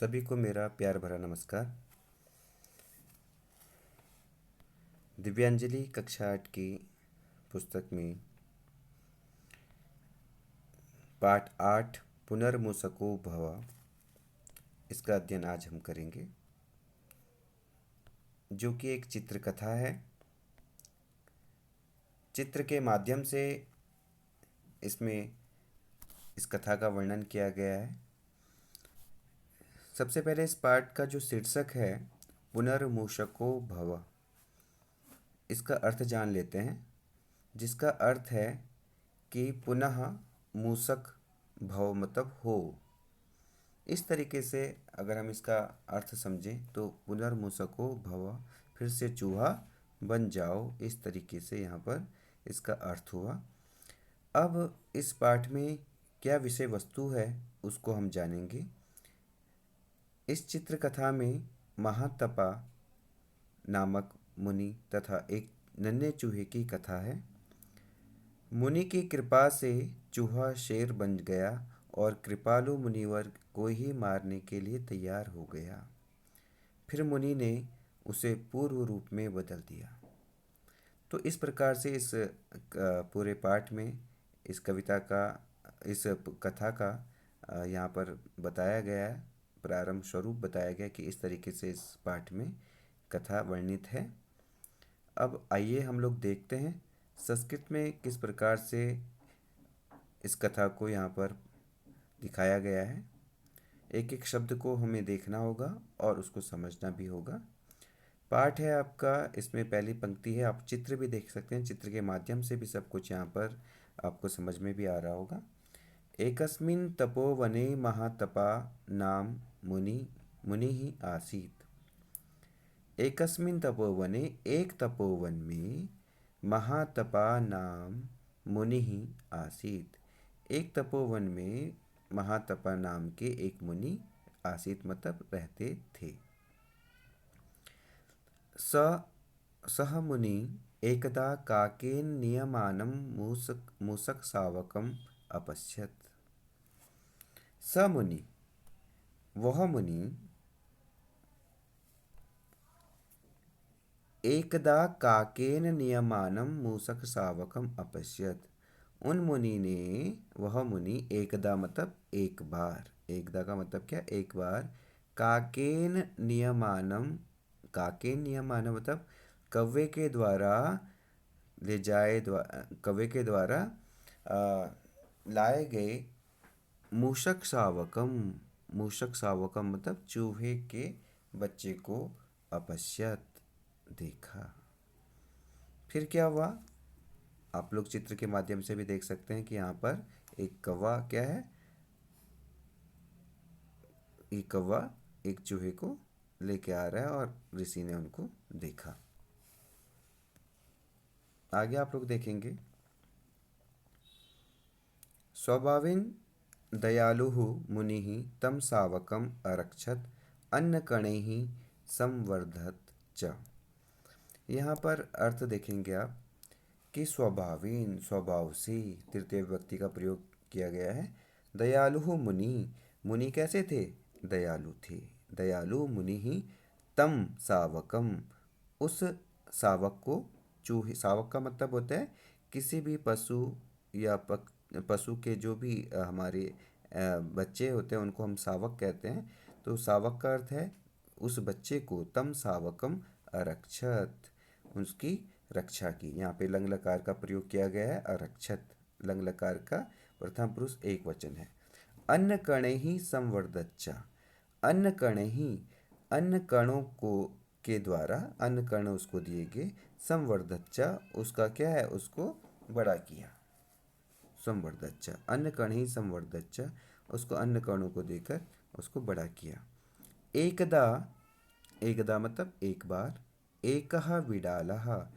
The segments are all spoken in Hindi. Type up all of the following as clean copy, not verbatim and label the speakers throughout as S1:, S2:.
S1: सभी को मेरा प्यार भरा नमस्कार। दिव्यांजलि कक्षा 8 की पुस्तक में पाठ 8 पुनर्मूसको भव, इसका अध्ययन आज हम करेंगे, जो कि एक चित्रकथा है। चित्र के माध्यम से इसमें इस कथा का वर्णन किया गया है। सबसे पहले इस पाठ का जो शीर्षक है पुनर्मूसको भव, इसका अर्थ जान लेते हैं, जिसका अर्थ है कि पुनः मूसक भव मतलब हो। इस तरीके से अगर हम इसका अर्थ समझें तो पुनर्मूसको भव, फिर से चूहा बन जाओ, इस तरीके से यहाँ पर इसका अर्थ हुआ। अब इस पाठ में क्या विषय वस्तु है उसको हम जानेंगे। इस चित्रकथा में महातपा नामक मुनि तथा एक नन्हे चूहे की कथा है। मुनि की कृपा से चूहा शेर बन गया और कृपालु मुनिवर को ही मारने के लिए तैयार हो गया। फिर मुनि ने उसे पूर्व रूप में बदल दिया। तो इस प्रकार से इस पूरे पाठ में इस कथा का यहाँ पर बताया गया है, प्रारंभ स्वरूप बताया गया कि इस तरीके से इस पाठ में कथा वर्णित है। अब आइए हम लोग देखते हैं संस्कृत में किस प्रकार से इस कथा को यहाँ पर दिखाया गया है। एक एक शब्द को हमें देखना होगा और उसको समझना भी होगा। पाठ है आपका, इसमें पहली पंक्ति है, आप चित्र भी देख सकते हैं, चित्र के माध्यम से भी सब कुछ यहाँ पर आपको समझ में भी आ रहा होगा। एकस्मिन् तपोवने महातपा नाम मुनि आसीत्। एकस्मिन् तपोवने, एक तपोवन में, महातपा नाम मुनि आसीत्, एक तपोवन में महातपा नाम के एक मुनि आसीत मतलब रहते थे। सह मुनि एकदा काकेन नियमानं मूषक शावकम् अपश्यत्। स मुनि, वह मुनि, एकदा काकेन नियमानं मूषक शावकम् अपश्यत्। उन मुनि ने, वह मुनि, एकदा मतलब एक बार, एकदा का मतलब क्या, एक बार, काकेन नियमानम, काकेन नियमानम मतलब कौवे के द्वारा कौवे के द्वारा लाए गए मूषक शावकम, मूषक शावकम मतलब चूहे के बच्चे को अपश्यत देखा। फिर क्या हुआ, आप लोग चित्र के माध्यम से भी देख सकते हैं कि यहाँ पर एक कौवा क्या है, ये कौवा एक चूहे को लेके आ रहा है और ऋषि ने उनको देखा। आगे आप लोग देखेंगे, स्वभावेन दयालुः मुनिः तम शावकम अरक्षत अन्नकणैः संवर्धत च। यहाँ पर अर्थ देखेंगे आप कि स्वभावेन, स्वभाव से, तृतीय व्यक्ति का प्रयोग किया गया है। दयालु मुनि, मुनि कैसे थे, दयालु थे। दयालु मुनि ही तम शावकम, उस शावक को, चूहे, शावक का मतलब होता है किसी भी पशु या पशु के जो भी हमारे बच्चे होते हैं उनको हम शावक कहते हैं। तो शावक का अर्थ है उस बच्चे को, तम शावकम अरक्षत, उसकी रक्षा की। यहाँ पे लंग लकार का प्रयोग किया गया है, अरक्षत, लंग लकार का प्रथम पुरुष एक वचन है। अन्न कणे ही संवर्धच्चा, अन्न कणे ही, अन्न कणों को के द्वारा, अन्न कण उसको दिए गए, संवर्धच्चा उसका क्या है, उसको बड़ा किया। संवर्धच्चा, अन्न कण ही संवर्धच्चा, उसको अन्न कणों को देकर उसको बड़ा किया। एकदा, एकदा मतलब एक बार, एकः विडालः,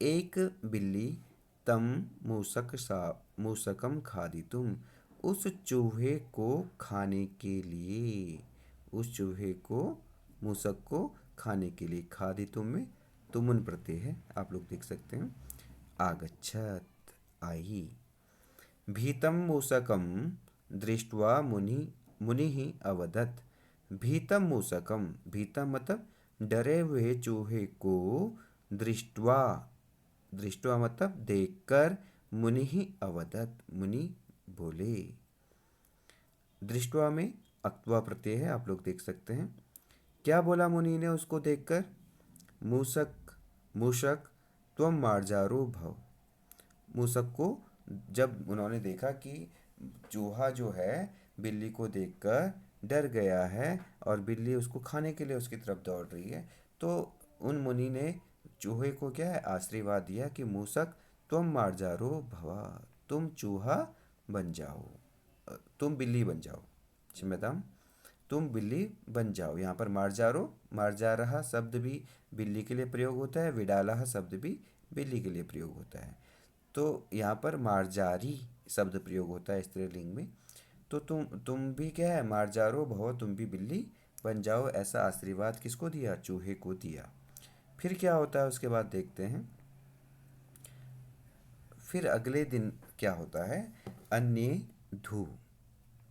S1: एक बिल्ली, तम मूषकम खादितुम, उस चूहे को खाने के लिए, उस चूहे को, मूषक को खाने के लिए, खादितुम में तुमुन प्रत्यय है, आप लोग देख सकते हैं। आगच्छत, आई। भीतम मूषकम दृष्ट्वा मुनिः अवदत् भीतम मूसकम, भीतम मतलब डरे हुए चूहे को, दृष्टवा, दृष्टवा मतलब देखकर, मुनि ही अवदत, मुनि बोले। दृष्टवा में अक्त्वा प्रत्यय है, आप लोग देख सकते हैं। क्या बोला मुनि ने उसको देखकर? मूसक, मूषक त्वम मार्जारो भव। मूसक को जब उन्होंने देखा कि चूहा जो है बिल्ली को देखकर डर गया है और बिल्ली उसको खाने के लिए उसकी तरफ दौड़ रही है, तो उन मुनि ने चूहे को क्या है आशीर्वाद दिया कि मूसक तुम मार्जारो भवा, तुम चूहा बन जाओ, तुम बिल्ली बन जाओ, क्षम्यताम, तुम बिल्ली बन जाओ। यहाँ पर मार्जारो, मार्जारहा शब्द भी बिल्ली के लिए प्रयोग होता है, विडालह शब्द भी बिल्ली के लिए प्रयोग होता है। तो यहाँ पर मार्जारी शब्द प्रयोग होता है स्त्रीलिंग में। तो तुम भी क्या है मार्जारो भव, तुम भी बिल्ली बन जाओ, ऐसा आशीर्वाद किसको दिया? चूहे को दिया। फिर क्या होता है उसके बाद देखते हैं। फिर अगले दिन क्या होता है? अन्य धू,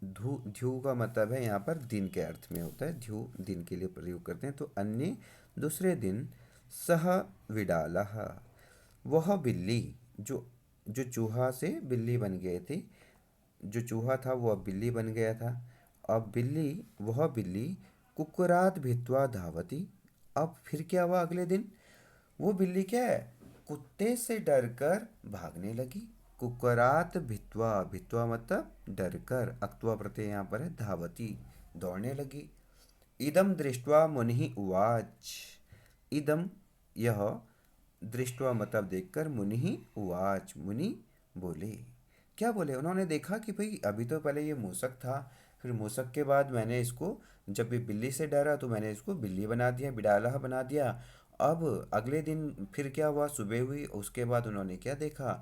S1: धू ध्यू का मतलब है यहाँ पर दिन के अर्थ में होता है, ध्यू दिन के लिए प्रयोग करते हैं। तो अन्य दूसरे दिन, सह विडालः, वह बिल्ली जो जो चूहा से बिल्ली बन गए थे, जो चूहा था वो अब बिल्ली बन गया था। अब बिल्ली, वह बिल्ली कुकुरात भित्वा धावती। अब फिर क्या हुआ अगले दिन? वो बिल्ली क्या है कुत्ते से डरकर भागने लगी। कुकरात भित्वा, भित्वा मतलब डरकर, अक्त्वा प्रत्यय यहाँ पर है, धावती दौड़ने लगी। इदम दृष्ट्वा मुनि उवाच, इदम यह, दृष्ट्वा मतलब देखकर, मुनि उवाच मुनि बोले। क्या बोले? उन्होंने देखा कि भाई अभी तो पहले ये मूसक था, फिर मूसक के बाद मैंने इसको, जब ये बिल्ली से डरा तो मैंने इसको बिल्ली बना दिया, बिडाला बना दिया। अब अगले दिन फिर क्या हुआ? सुबह हुई, उसके बाद उन्होंने क्या देखा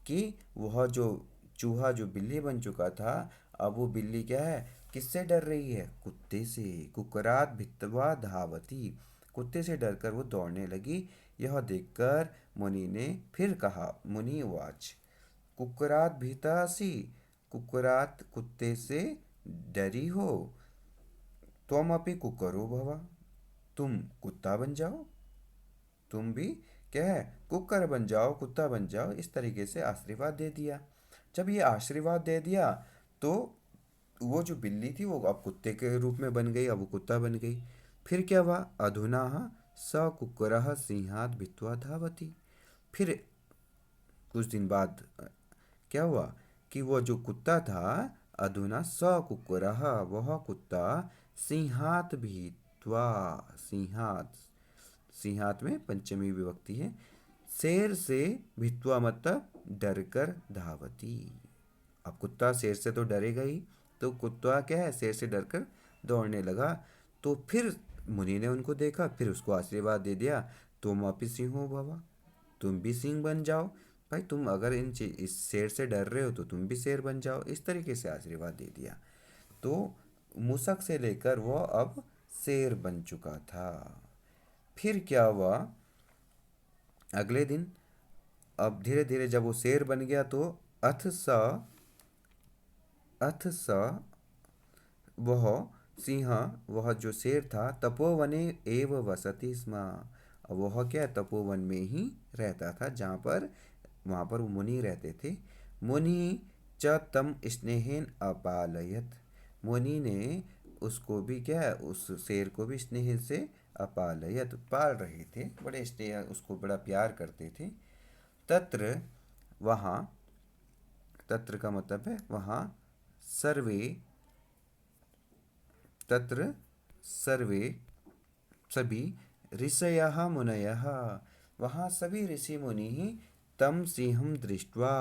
S1: कि वह जो चूहा जो बिल्ली बन चुका था, अब वो बिल्ली क्या है किससे डर रही है? कुत्ते से। कुकरात भित्वा धावती, कुत्ते से डरकर वो दौड़ने लगी। यह देखकर मुनि ने फिर कहा, मुनि वाच, कुकरात भीतासी, कुकरात कुत्ते से डरी हो, त्वम अपि कुकरो भवा, तुम कुत्ता बन जाओ, तुम भी क्या है कुकर बन जाओ, कुत्ता बन जाओ। इस तरीके से आशीर्वाद दे दिया। जब ये आशीर्वाद दे दिया तो वो जो बिल्ली थी वो अब कुत्ते के रूप में बन गई, अब वो कुत्ता बन गई। फिर क्या हुआ? अधुना स कुक्कुरः सिंहात भित्वा धावति। फिर कुछ दिन बाद क्या हुआ कि वो जो कुत्ता था, अधुना स कुक्कुरः, वह कुत्ता, सिंहात भित्वा, सिंहात, सिंहात में पंचमी विभक्ति है, शेर से, भित्वा मतलब डरकर, धावती। अब कुत्ता शेर से तो डरेगा ही, तो कुत्ता क्या है शेर से डरकर दौड़ने लगा। तो फिर मुनि ने उनको देखा, फिर उसको आशीर्वाद दे दिया, तुम अपि सिंहो भवा, तुम भी सिंह बन जाओ। भाई तुम अगर इस शेर से डर रहे हो तो तुम भी शेर बन जाओ। इस तरीके से आशीर्वाद दे दिया। तो मूसक से लेकर वह अब शेर बन चुका था। फिर क्या हुआ अगले दिन? अब धीरे धीरे जब वो शेर बन गया तो अथ स, अथ स वह सिंह, वह जो शेर था, तपोवने एव वसति स्म। अब वह क्या तपोवन में ही रहता था, जहाँ पर वहाँ पर मुनि रहते थे। मुनि च तम स्नेहेन अपालयत, मुनि ने उसको भी क्या है उस शेर को भी स्नेह से अपालयत पाल रहे थे, बड़े स्नेह उसको बड़ा प्यार करते थे। तत्र वहाँ, तत्र का मतलब है वहाँ, सर्वे, तत्र सर्वे सभी, ऋषयः मुनयः, वहाँ सभी ऋषि मुनि ही, तम सिंहम दृष्ट्वा,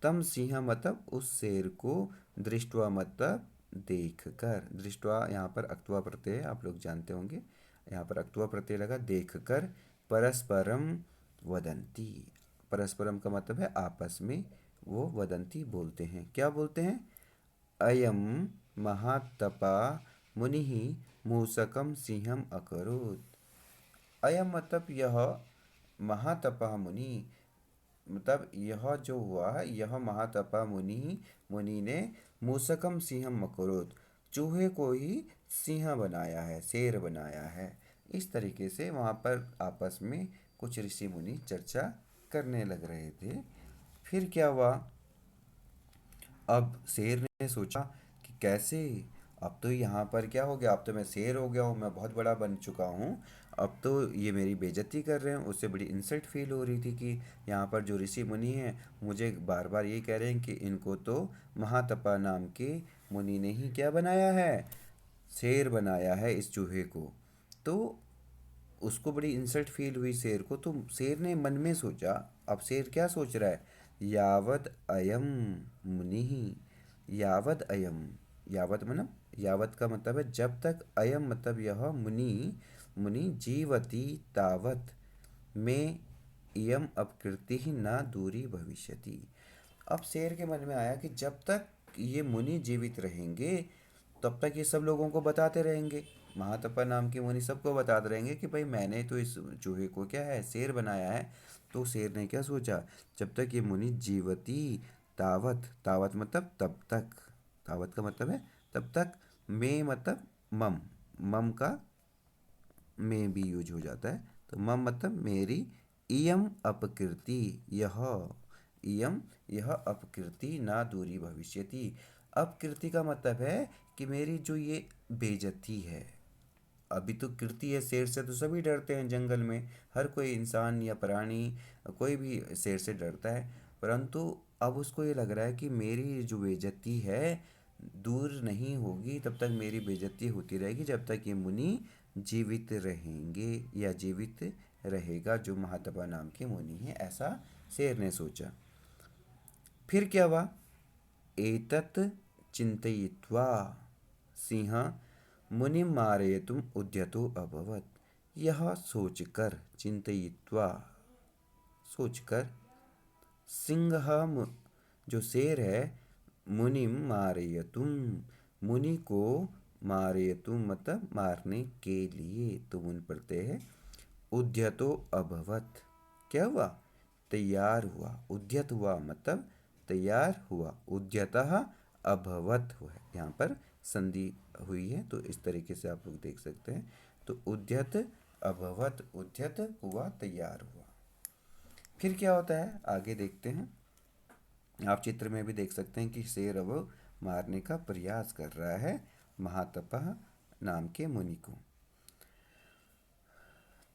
S1: तम सिंह मतलब उस शेर को, दृष्ट्वा मतलब देख कर, दृष्ट्वा यहाँ पर अक्त्वा प्रत्यय है, आप लोग जानते होंगे, यहाँ पर अक्त्वा प्रत्यय लगा, देख कर, परस्परम वदंती, परस्परम का मतलब है आपस में, वो वदंती बोलते हैं। क्या बोलते हैं? अयम महातपा मुनि मूसकम सिंहम अकरोत्। अयम मतलब यह, महातपा मुनि मतलब यह जो हुआ, यह महातपा मुनि, मुनि ने मूसकम सिंहम अकरोत्, चूहे को ही सिंह बनाया है, शेर बनाया है। इस तरीके से वहाँ पर आपस में कुछ ऋषि मुनि चर्चा करने लग रहे थे। फिर क्या हुआ, अब शेर ने सोचा कि कैसे, अब तो यहाँ पर क्या हो गया, अब तो मैं शेर हो गया हूँ, मैं बहुत बड़ा बन चुका हूँ, अब तो ये मेरी बेइज्जती कर रहे हैं। उससे बड़ी इंसल्ट फील हो रही थी कि यहाँ पर जो ऋषि मुनि हैं मुझे बार बार ये कह रहे हैं कि इनको तो महातपा नाम के मुनि ने ही क्या बनाया है, शेर बनाया है इस चूहे को। तो उसको बड़ी इंसल्ट फील हुई शेर को। तो शेर ने मन में सोचा, अब शेर क्या सोच रहा है, यावद अयम मुनि, यावद अयम, यावत मतलब, यावत का मतलब है जब तक, अयम मतलब यह मुनि, मुनि जीवति तावत में इयम अपकृति न दूरी भविष्यति। अब शेर के मन में आया कि जब तक ये मुनि जीवित रहेंगे तब तक ये सब लोगों को बताते रहेंगे, महातपा नाम के मुनि सबको बताते रहेंगे कि भाई मैंने तो इस चूहे को क्या है, शेर बनाया है। तो शेर ने क्या सोचा, जब तक ये मुनि जीवती तावत, तावत मतलब तब तक, तावत का मतलब है तब तक, में मतलब मम, मम का में भी यूज हो जाता है। तो मम मतलब मेरी, इयम अपकृति, यह, इयम यह अपकृति ना दूरी भविष्यति। अपकृति का मतलब है कि मेरी जो ये बेइज्जती है, अभी तो कीर्ति है, शेर से तो सभी डरते हैं जंगल में, हर कोई इंसान या प्राणी कोई भी शेर से डरता है। परंतु अब उसको ये लग रहा है कि मेरी जो बेइज्जती है दूर नहीं होगी, तब तक मेरी बेइज्जती होती रहेगी जब तक ये मुनि जीवित रहेंगे या जीवित रहेगा जो महातपा नाम के मुनि हैं, ऐसा शेर ने सोचा। फिर क्या हुआ, एतत् चिन्तयित्वा सिंह मुनिं मारयितुम् उद्यतो अभवत्। यह सोचकर, चिंतयित्वा सोचकर, सिंह जो शेर है, मुनिम मारयतुम, मुनि को, मारयतुम मतलब मारने के लिए, तो मुन पढ़ते हैं, उद्यतो अभवत, क्या हुआ, तैयार हुआ, उद्यत हुआ मतलब तैयार हुआ, उद्यतः अभवत हुआ है, यहाँ पर संधि हुई है तो इस तरीके से आप लोग देख सकते हैं। तो उद्यत अभवत, उद्यत हुआ, तैयार हुआ। फिर क्या होता है आगे देखते हैं। आप चित्र में भी देख सकते हैं कि शेर अब मारने का प्रयास कर रहा है महातपः नाम के मुनि को।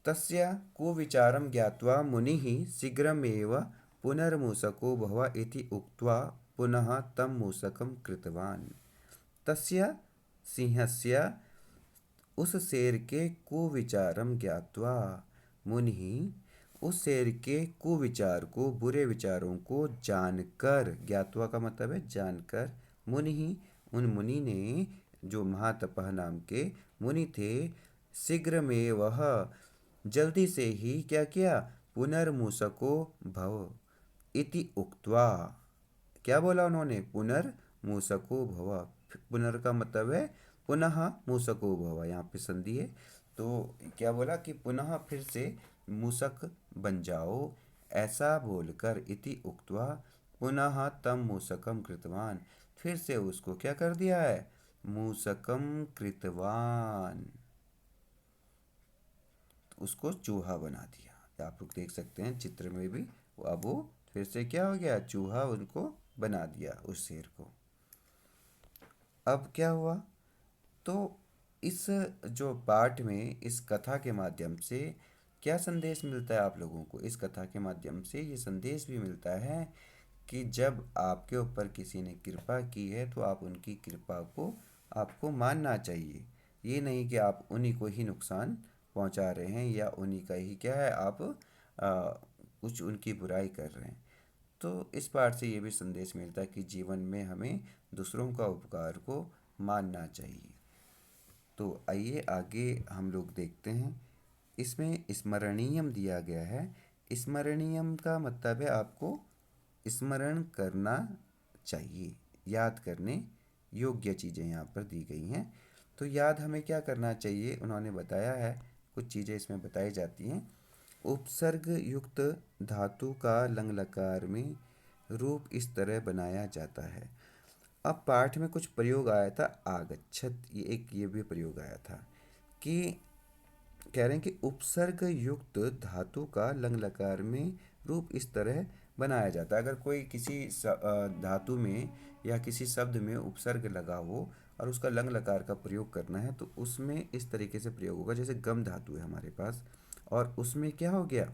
S1: तस्य कुविचारं ज्ञात्वा मुनिः शीघ्रमेव पुनर्मूषको भव इति उक्त्वा पुनः तं मूषकं कृतवान्। तस्य सिंहस्य, उस शेर के कुविचारम ज्ञात्वा, मुनि उस शेर के कुविचार को, बुरे विचारों को जानकर, ज्ञात्वा का मतलब है जानकर, मुनि उन मुनि ने, जो महातपः नाम के मुनि थे, शीघ्र में वह जल्दी से ही क्या किया, पुनर्मूषको भव इति उक्त्वा, क्या बोला उन्होंने, पुनर्मूषको भव। पुनर का मतलब है पुनः, मूषको भव यहाँ पे संधि है। तो क्या बोला कि पुनः फिर से मूषक बन जाओ, ऐसा बोलकर, इति उक्त्वा पुनः तम मूषकम कृतवान, फिर से उसको क्या कर दिया है, मूषकम कृतवान, उसको चूहा बना दिया। आप लोग देख सकते हैं चित्र में भी, अब वो फिर से क्या हो गया, चूहा उनको बना दिया उस शेर को। अब क्या हुआ, तो इस जो पाठ में, इस कथा के माध्यम से क्या संदेश मिलता है आप लोगों को, इस कथा के माध्यम से ये संदेश भी मिलता है कि जब आपके ऊपर किसी ने कृपा की है तो आप उनकी कृपा को, आपको मानना चाहिए। ये नहीं कि आप उन्हीं को ही नुकसान पहुंचा रहे हैं या उन्हीं का ही क्या है, आप कुछ उनकी बुराई कर रहे हैं। तो इस पाठ से ये भी संदेश मिलता है कि जीवन में हमें दूसरों का उपकार को मानना चाहिए। तो आइए आगे हम लोग देखते हैं। इसमें स्मरणीयम दिया गया है। स्मरणीयम का मतलब है आपको स्मरण करना चाहिए, याद करने योग्य चीज़ें यहाँ पर दी गई हैं। तो याद हमें क्या करना चाहिए, उन्होंने बताया है, कुछ चीज़ें इसमें बताई जाती हैं। उपसर्ग युक्त धातु का लंग लकार में रूप इस तरह बनाया जाता है। अब पाठ में कुछ प्रयोग आया था आगच्छत, ये भी प्रयोग आया था कि कह रहे हैं कि उपसर्ग युक्त धातु का लंग लकार में रूप इस तरह बनाया जाता है। अगर कोई किसी धातु में या किसी शब्द में उपसर्ग लगा हो और उसका लंग लकार का प्रयोग करना है तो उसमें इस तरीके से प्रयोग होगा। जैसे गम धातु है हमारे पास और उसमें क्या हो गया,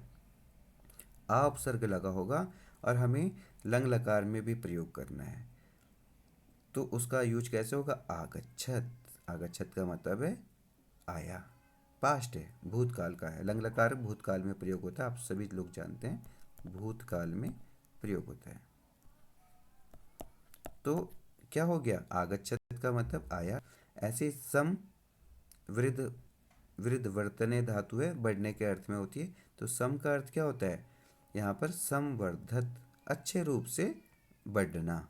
S1: आ उपसर्ग लगा होगा और हमें लंग लकार में भी प्रयोग करना है, तो उसका यूज कैसे होगा, आगच्छत। आगच्छत का मतलब है आया, पास्ट है, भूतकाल का है। लंग लकार भूतकाल में प्रयोग होता है, आप सभी लोग जानते हैं भूतकाल में प्रयोग होता है। तो क्या हो गया, आगच्छत का मतलब आया। ऐसे सम वृद्ध, वृद्ध वर्तने धातु है, बढ़ने के अर्थ में होती है। तो सम का अर्थ क्या होता है, यहाँ पर संवर्धत, अच्छे रूप से बढ़ना,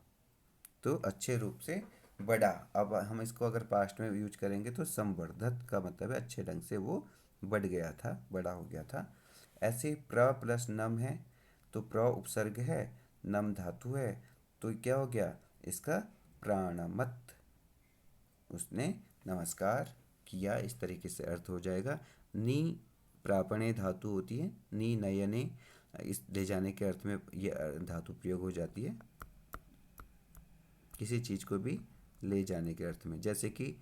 S1: तो अच्छे रूप से बढ़ा। अब हम इसको अगर पास्ट में यूज करेंगे तो संवर्धत का मतलब है अच्छे ढंग से वो बढ़ गया था, बड़ा हो गया था। ऐसे प्र प्लस नम है, तो प्र उपसर्ग है, नम धातु है, तो क्या हो गया इसका प्राणमत, उसने नमस्कार किया, इस तरीके से अर्थ हो जाएगा। नी प्रापणे धातु होती है, नी नयने, इस ले जाने के अर्थ में ये धातु प्रयोग हो जाती है, किसी चीज़ को भी ले जाने के अर्थ में। जैसे कि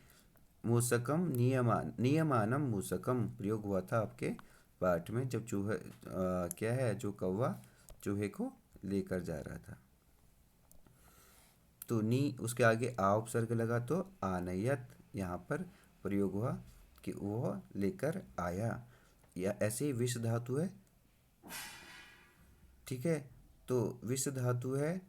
S1: मूसकम नियमानम मूसकम प्रयोग हुआ था आपके पाठ में, जब चूहे क्या है, जो कौवा चूहे को लेकर जा रहा था। तो नी उसके आगे आ उपसर्ग लगा तो आनयत यहाँ पर प्रयोग हुआ कि वह लेकर आया। या ऐसे ही विष धातु है, ठीक है, तो विष धातु है,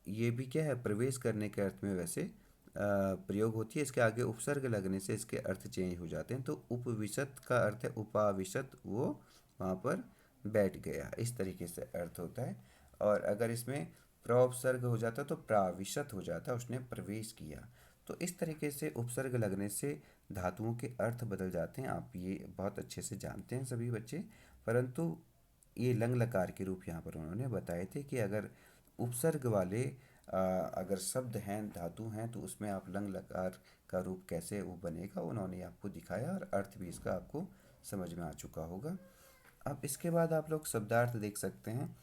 S1: ये भी क्या है, प्रवेश करने के अर्थ में वैसे प्रयोग होती है। इसके आगे उपसर्ग लगने से इसके अर्थ चेंज हो जाते हैं। तो उपविशत का अर्थ है उपाविशत, वो वहाँ पर बैठ गया, इस तरीके से अर्थ होता है। और अगर इसमें प्रउपसर्ग हो जाता तो प्राविशत हो जाता, उसने प्रवेश किया। तो इस तरीके से उपसर्ग लगने से धातुओं के अर्थ बदल जाते हैं, आप ये बहुत अच्छे से जानते हैं सभी बच्चे। परंतु ये लंग लकार के रूप यहाँ पर उन्होंने बताए थे कि अगर उपसर्ग वाले अगर शब्द हैं, धातु हैं, तो उसमें आप लंग लकार का रूप कैसे वो बनेगा, उन्होंने आपको दिखाया और अर्थ भी इसका आपको समझ में आ चुका होगा। अब इसके बाद आप लोग शब्दार्थ देख सकते हैं।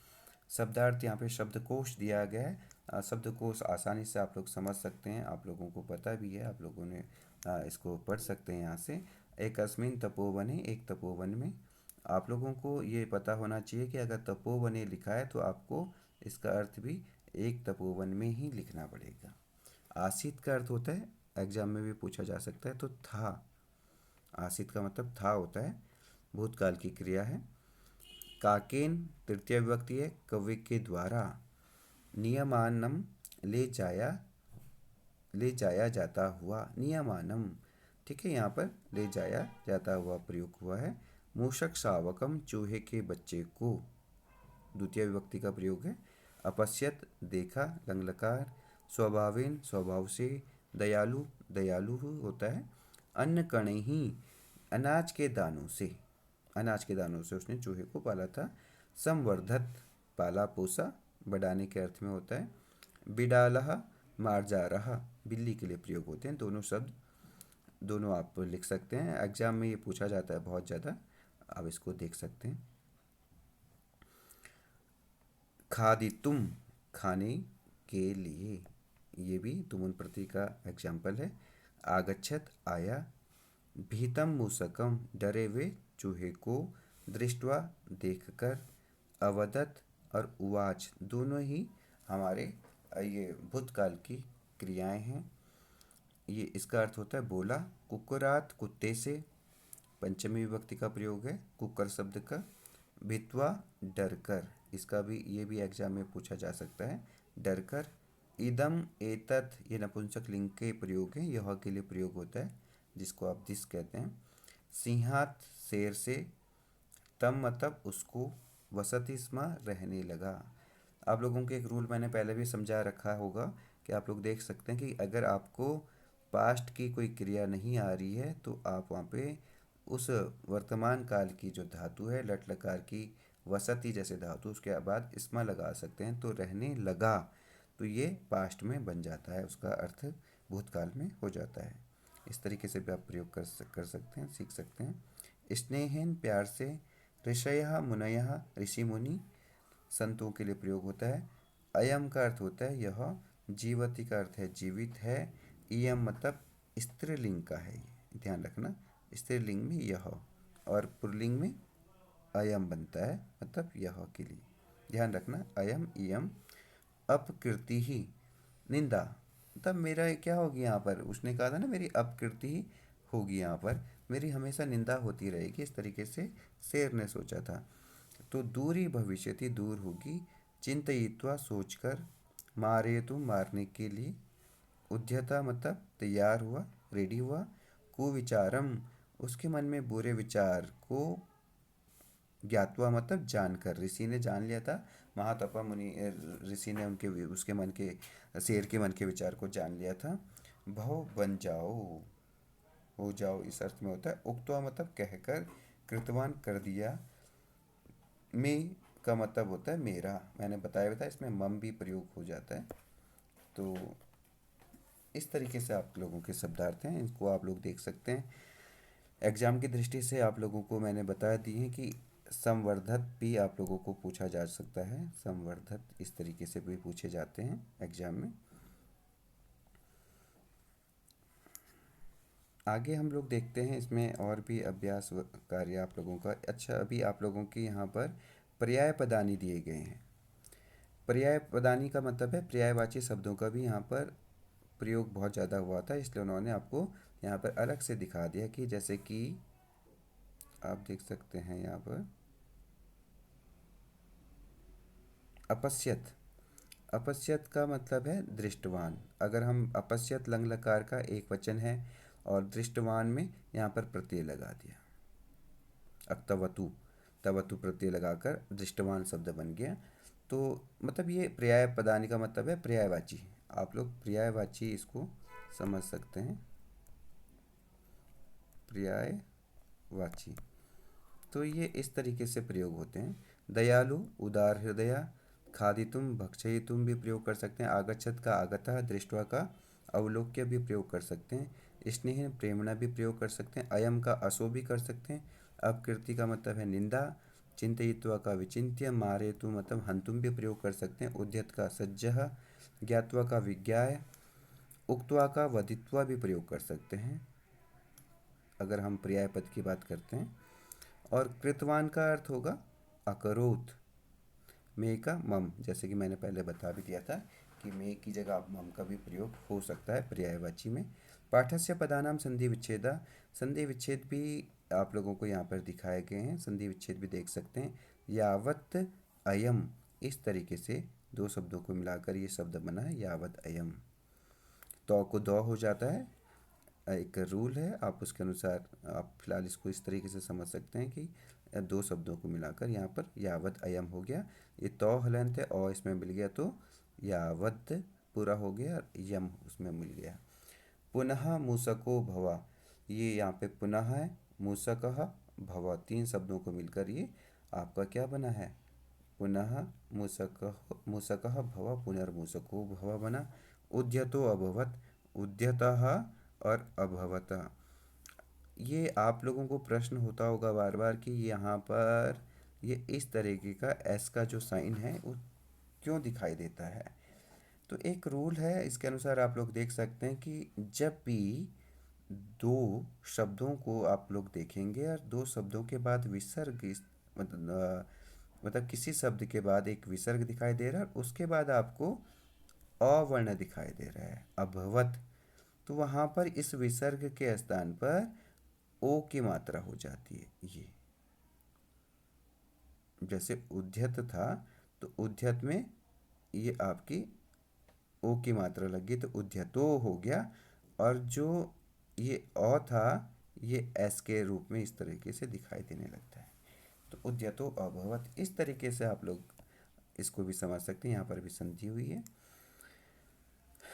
S1: शब्दार्थ यहाँ पे शब्दकोश दिया गया है। शब्दकोश आसानी से आप लोग समझ सकते हैं, आप लोगों को पता भी है, आप लोगों ने इसको पढ़ सकते हैं यहाँ से। एक अस्मिन तपोवने, एक तपोवन में, आप लोगों को ये पता होना चाहिए कि अगर तपोवने लिखा है तो आपको इसका अर्थ भी एक तपोवन में ही लिखना पड़ेगा। आसित का अर्थ होता है, एग्जाम में भी पूछा जा सकता है, तो था, आसित का मतलब था होता है, भूतकाल की क्रिया है। काकेन तृतीय विभक्ति है, कव्य के द्वारा, नियमानम ले जाया जाता हुआ, नियमानम, ठीक है, यहाँ पर ले जाया जाता हुआ प्रयोग हुआ है। मूषक शावकम, चूहे के बच्चे को, द्वितीय विभक्ति का प्रयोग है। अपश्यत देखा, लंग लकार। स्वभावेन स्वभाव से, दयालु दयालु होता है। अन्न कणे ही, अनाज के दानों से, अनाज के दानों से उसने चूहे को पाला था। संवर्धत, पाला पोसा, बढ़ाने के अर्थ में होता है। बिडालह, मार जा रहा, बिल्ली के लिए प्रयोग होते हैं। दोनों शब्द, दोनों आप लिख सकते हैं, एग्जाम में ये पूछा जाता है बहुत ज़्यादा, आप इसको देख सकते हैं। खादितुम, खाने के लिए, ये भी तुमुन प्रति का एग्जाम्पल है। आगच्छत, आया। भीतम मूसकम, डरे हुए चूहे को। दृष्टवा, देखकर। अवदत और उवाच, दोनों ही हमारे ये भूतकाल की क्रियाएं हैं। ये इसका अर्थ होता है बोला। कुकुरात, कुत्ते से, पंचमी विभक्ति का प्रयोग है कुकर शब्द का। भित्वा, डर कर, इसका भी, ये भी एग्जाम में पूछा जा सकता है, डर कर। इदम एतत, ये नपुंसक लिंग के प्रयोग है, यह के लिए प्रयोग होता है, जिसको आप दिस कहते हैं। सिंहात, शेर से। तम मतलब उसको। वसति स्म, रहने लगा। आप लोगों को एक रूल मैंने पहले भी समझा रखा होगा कि आप लोग देख सकते हैं कि अगर आपको पास्ट की कोई क्रिया नहीं आ रही है तो आप वहाँ पे उस वर्तमान काल की जो धातु है, लट लकार की वसति जैसे धातु, उसके बाद स्म लगा सकते हैं। तो रहने लगा, तो ये पास्ट में बन जाता है, उसका अर्थ भूतकाल में हो जाता है। इस तरीके से भी आप प्रयोग कर सकते हैं, सीख सकते हैं। स्नेहन प्यार से, ऋषयः मुनयः ऋषि मुनि संतों के लिए प्रयोग होता है। अयम का अर्थ होता है यह, जीवति का अर्थ है जीवित है, इयम मतलब स्त्रीलिंग का है, ये ध्यान रखना, स्त्रीलिंग में यह और पुल्लिंग में अयम बनता है, मतलब यह के लिए ध्यान रखना, अयम इयम। अपकीर्ति ही, निंदा, तब मेरा क्या होगी यहाँ पर, उसने कहा था ना मेरी अपकीर्ति ही होगी, यहाँ पर मेरी हमेशा निंदा होती रहेगी, इस तरीके से शेर ने सोचा था। तो दूरी भविष्यति, दूर होगी। चिंतयित्वा सोचकर, मारे तो मारने के लिए, उद्यता मतलब तैयार हुआ, रेडी हुआ। कुविचारम, उसके मन में बुरे विचार को, ज्ञातवा मतलब जानकर, ऋषि ने जान लिया था, महातपा मुनि ऋषि ने उनके उसके मन के, शेर के मन के विचार को जान लिया था। भव बन जाओ, हो जाओ इस अर्थ में होता है। उक्तवा मतलब कहकर, कृतवान कर दिया, में का मतलब होता है मेरा, मैंने बताया था इसमें मम भी प्रयोग हो जाता है। तो इस तरीके से आप लोगों के शब्दार्थ हैं, इनको आप लोग देख सकते हैं। एग्जाम की दृष्टि से आप लोगों को मैंने बता दी है कि संवर्धक भी आप लोगों को पूछा जा सकता है, संवर्धक इस तरीके से भी पूछे जाते हैं एग्जाम में। आगे हम लोग देखते हैं इसमें और भी अभ्यास कार्य आप लोगों का। अच्छा, अभी आप लोगों के यहाँ पर पर्याय पदानी दिए गए हैं। पर्याय पदानी का मतलब है पर्यायवाची शब्दों का भी यहाँ पर प्रयोग बहुत ज़्यादा हुआ था, इसलिए उन्होंने आपको यहाँ पर अलग से दिखा दिया कि जैसे कि आप देख सकते हैं यहाँ पर अपश्यत, अपश्यत का मतलब है दृष्टवान। अगर हम अपश्यत लंग लकार का एक वचन है और दृष्टवान में यहाँ पर प्रत्यय लगा दिया, अक्तवतु, तवतु प्रत्यय लगाकर दृष्टवान शब्द बन गया। तो मतलब ये पर्याय पदानी का मतलब है पर्यायवाची, आप लोग पर्यायवाची इसको समझ सकते हैं, पर्यायवाची। तो ये इस तरीके से प्रयोग होते हैं। दयालु, उदार हृदया, खादितुम भक्षयितुम भी प्रयोग कर सकते हैं। आगच्छत का आगतः, दृष्टवा का अवलोक्य भी प्रयोग कर सकते हैं। स्नेह प्रेमणा भी प्रयोग कर सकते हैं। अयम का असो भी कर सकते हैं। अपकीर्ति का मतलब है निंदा। चिंतयित्वा का विचिन्त्य, मारेतु मतलब हंतुम भी प्रयोग कर सकते हैं। उद्यत का सज्जः, ज्ञात्वा का विज्ञाय, उक्त्वा का वदित्वा भी प्रयोग कर सकते हैं अगर हम पर्याय पद की बात करते हैं। और कृतवान का अर्थ होगा अकरोत, मे का मम, जैसे कि मैंने पहले बता भी दिया था कि मे की जगह आप मम का भी प्रयोग हो सकता है पर्यायवाची में। पाठस्य पदानाम संधि विच्छेदा, संधि विच्छेद भी आप लोगों को यहाँ पर दिखाए गए हैं, संधि विच्छेद भी देख सकते हैं। यावत अयम, इस तरीके से दो शब्दों को मिलाकर ये शब्द बना है यावत अयम। तो को दो हो जाता है, एक रूल है, आप उसके अनुसार आप फिलहाल इसको इस तरीके से समझ सकते हैं कि दो शब्दों को मिलाकर यहाँ पर यावत अयम हो गया। ये तो हलंत है और इसमें मिल गया तो यावत पूरा हो गया, यम उसमें मिल गया। पुनः मूसको भवा, ये यहाँ पे पुनः है, मूसकः भवा, तीन शब्दों को मिलकर ये आपका क्या बना है, पुनः मूसकः भव, पुनर्मूसको भव बना। उद्यतो अभवत, उद्यतः और अभवत। ये आप लोगों को प्रश्न होता होगा बार बार कि यहाँ पर ये इस तरीके का एस का जो साइन है वो क्यों दिखाई देता है। तो एक रूल है, इसके अनुसार आप लोग देख सकते हैं कि जब भी दो शब्दों को आप लोग देखेंगे और दो शब्दों के बाद विसर्ग मतलब किसी शब्द के बाद एक विसर्ग दिखाई दे रहा है, उसके बाद आपको अवर्ण दिखाई दे रहा है अभवत, तो वहाँ पर इस विसर्ग के स्थान पर ओ की मात्रा हो जाती है। ये जैसे उद्यत था तो उद्यत में ये आपकी ओ की मात्रा लगी तो उद्यतो हो गया, और जो ये अ था ये एस के रूप में इस तरीके से दिखाई देने लगता है, तो उद्यतो अभवत। इस तरीके से आप लोग इसको भी समझ सकते हैं, यहाँ पर भी संधि हुई है।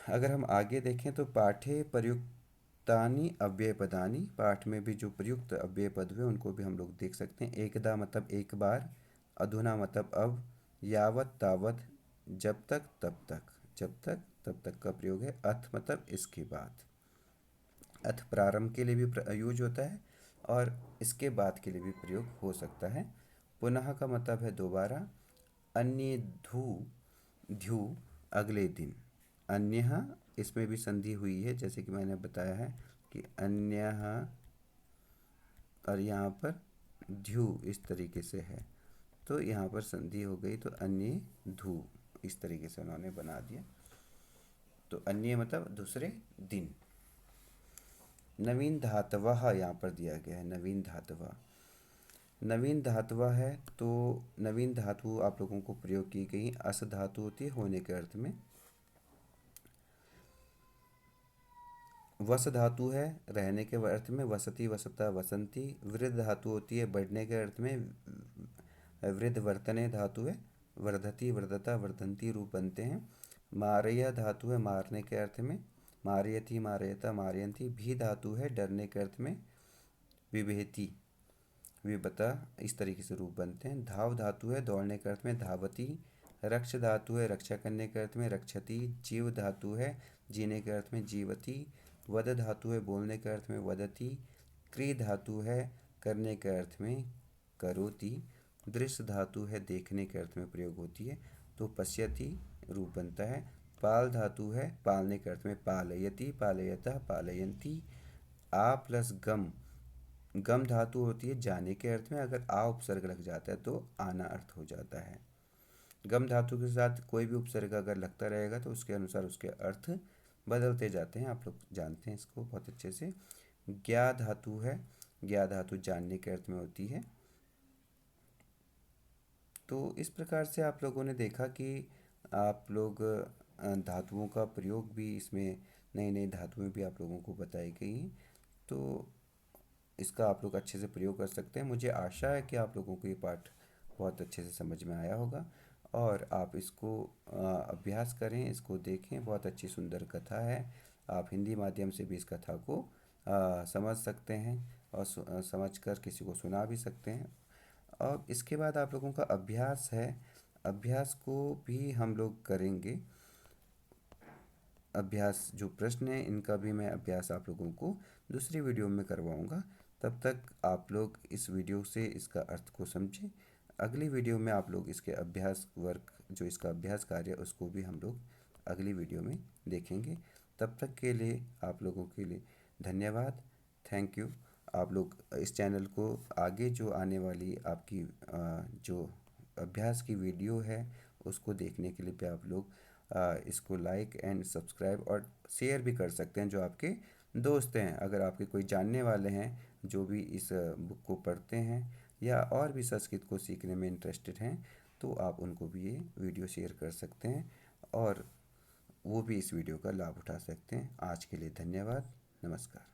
S1: अगर हम आगे देखें तो पाठे प्रयुक्तानि अव्यय पदानि, पाठ में भी जो प्रयुक्त अव्यय पद हुए उनको भी हम लोग देख सकते हैं। एकदा मतलब एक बार, अधुना मतलब अब, यावत तावत जब तक तब तक, जब तक तब तक का प्रयोग है। अथ मतलब इसके बाद। अथ प्रारंभ के लिए भी यूज होता है और इसके बाद के लिए भी प्रयोग हो सकता है। पुनः का मतलब है दोबारा। अन्य धू ध्यू अगले दिन। अन्य इसमें भी संधि हुई है, जैसे कि मैंने बताया है कि अन्य, और यहाँ पर ध्यू इस तरीके से है, तो यहाँ पर संधि हो गई, तो अन्य धू इस तरीके से उन्होंने बना दिया। तो अन्य मतलब दूसरे दिन। नवीन धातवः यहाँ पर दिया गया है, नवीन धातवः। नवीन धातुवा है, तो नवीन धातु आप लोगों को प्रयोग की गई अस धातु होती है होने के अर्थ में। वस धातु है रहने के अर्थ में, वसति वसता वसंती। वृद्ध धातु होती है बढ़ने के अर्थ में, वृद्ध वर्तने धातु है, वर्धति वर्धता वर्धंती रूप बनते हैं। मारय धातु है मारने के अर्थ में, मारयति मारयता मारयंती। भी धातु है डरने के अर्थ में, विभेति विभता इस तरीके से रूप बनते हैं। धाव धातु है दौड़ने के अर्थ में, धावती। रक्ष धातु है रक्षा करने के अर्थ में, रक्षति। जीव धातु है जीने के अर्थ में, जीवती। वद धातु है बोलने के अर्थ में, वदति। क्री धातु है करने के अर्थ में, करोति। दृश्य धातु है देखने के अर्थ में प्रयोग होती है, तो पश्यति रूप बनता है। पाल धातु है पालने के अर्थ में, पालयति पालयतः पालयन्ति। आ प्लस गम, गम धातु होती है जाने के अर्थ में, अगर आ उपसर्ग लग जाता है तो आना अर्थ हो जाता है। गम धातु के साथ कोई भी उपसर्ग अगर लगता रहेगा तो उसके अनुसार उसके अर्थ बदलते जाते हैं, आप लोग जानते हैं इसको बहुत अच्छे से। ज्ञा धातु है, ज्ञा धातु जानने के अर्थ में होती है। तो इस प्रकार से आप लोगों ने देखा कि आप लोग धातुओं का प्रयोग भी इसमें, नई नई धातुएं भी आप लोगों को बताई गई हैं, तो इसका आप लोग अच्छे से प्रयोग कर सकते हैं। मुझे आशा है कि आप लोगों को ये पाठ बहुत अच्छे से समझ में आया होगा और आप इसको अभ्यास करें, इसको देखें। बहुत अच्छी सुंदर कथा है, आप हिंदी माध्यम से भी इस कथा को समझ सकते हैं और समझ कर किसी को सुना भी सकते हैं। और इसके बाद आप लोगों का अभ्यास है, अभ्यास को भी हम लोग करेंगे। अभ्यास जो प्रश्न है इनका भी मैं अभ्यास आप लोगों को दूसरी वीडियो में करवाऊंगा। तब तक आप लोग इस वीडियो से इसका अर्थ को समझें। अगली वीडियो में आप लोग इसके अभ्यास वर्क, जो इसका अभ्यास कार्य उसको भी हम लोग अगली वीडियो में देखेंगे। तब तक के लिए आप लोगों के लिए धन्यवाद, थैंक यू। आप लोग इस चैनल को आगे जो आने वाली आपकी जो अभ्यास की वीडियो है उसको देखने के लिए भी आप लोग इसको लाइक एंड सब्सक्राइब और शेयर भी कर सकते हैं। जो आपके दोस्त हैं, अगर आपके कोई जानने वाले हैं जो भी इस बुक को पढ़ते हैं या और भी संस्कृत को सीखने में इंटरेस्टेड हैं, तो आप उनको भी ये वीडियो शेयर कर सकते हैं और वो भी इस वीडियो का लाभ उठा सकते हैं। आज के लिए धन्यवाद, नमस्कार।